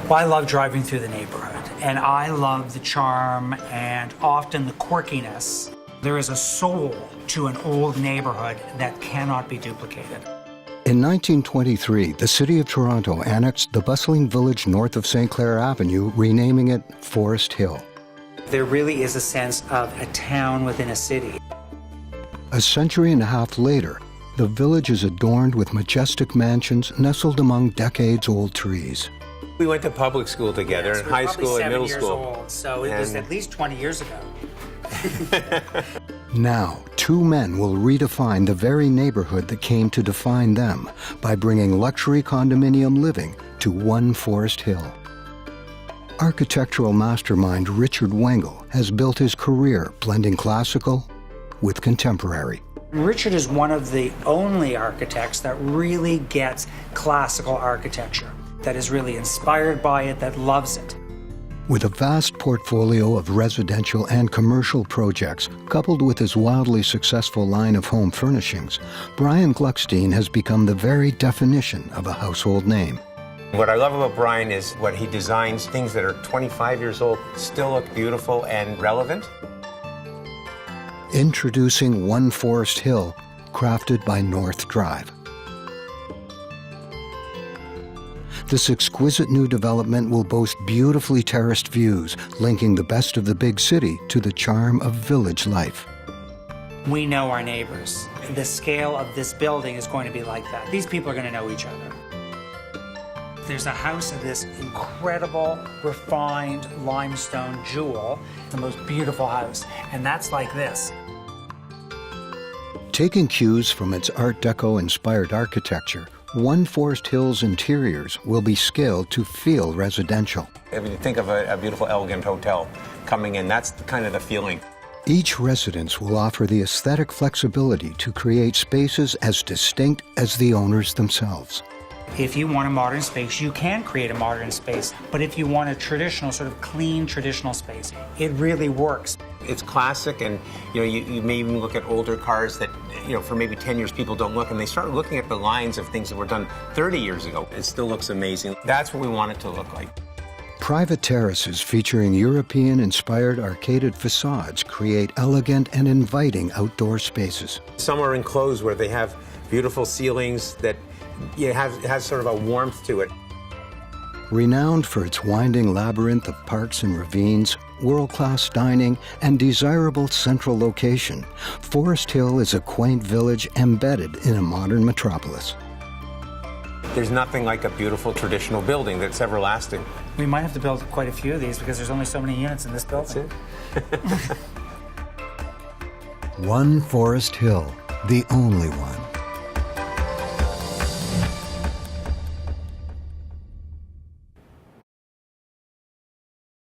Well, I love driving through the neighborhood, and I love the charm and often the quirkiness. There is a soul to an old neighborhood that cannot be duplicated. In 1923, the City of Toronto annexed the bustling village north of St. Clair Avenue, renaming it Forest Hill. There really is a sense of a town within a city. A century and a half later, the village is adorned with majestic mansions nestled among decades-old trees. We went to public school together, in high school and middle school. Old, so it was at least 20 years ago. Now, two men will redefine the very neighborhood that came to define them by bringing luxury condominium living to one Forest Hill. Architectural mastermind Richard Wengel has built his career blending classical with contemporary. Richard is one of the only architects that really gets classical architecture, that is really inspired by it, that loves it. With a vast portfolio of residential and commercial projects, coupled with his wildly successful line of home furnishings, Brian Gluckstein has become the very definition of a household name. What I love about Brian is what he designs, things that are 25 years old, still look beautiful and relevant. Introducing One Forest Hill, crafted by North Drive. This exquisite new development will boast beautifully terraced views, linking the best of the big city to the charm of village life. We know our neighbors. The scale of this building is going to be like that. These people are going to know each other. There's a house of this incredible, refined limestone jewel, the most beautiful house, and that's like this. Taking cues from its Art Deco-inspired architecture, One Forest Hill's interiors will be scaled to feel residential. If you think of a beautiful, elegant hotel coming in, that's kind of the feeling. Each residence will offer the aesthetic flexibility to create spaces as distinct as the owners themselves. If you want a modern space, you can create a modern space. But if you want a traditional, sort of clean, traditional space, it really works. It's classic, and you may even look at older cars that, for maybe 10 years people don't look, and they start looking at the lines of things that were done 30 years ago. It still looks amazing. That's what we want it to look like. Private terraces featuring European-inspired arcaded facades create elegant and inviting outdoor spaces. Some are enclosed where they have beautiful ceilings that has sort of a warmth to it. Renowned for its winding labyrinth of parks and ravines, world-class dining, and desirable central location, Forest Hill is a quaint village embedded in a modern metropolis. There's nothing like a beautiful traditional building that's everlasting. We might have to build quite a few of these because there's only so many units in this building. That's it. One Forest Hill, the only one.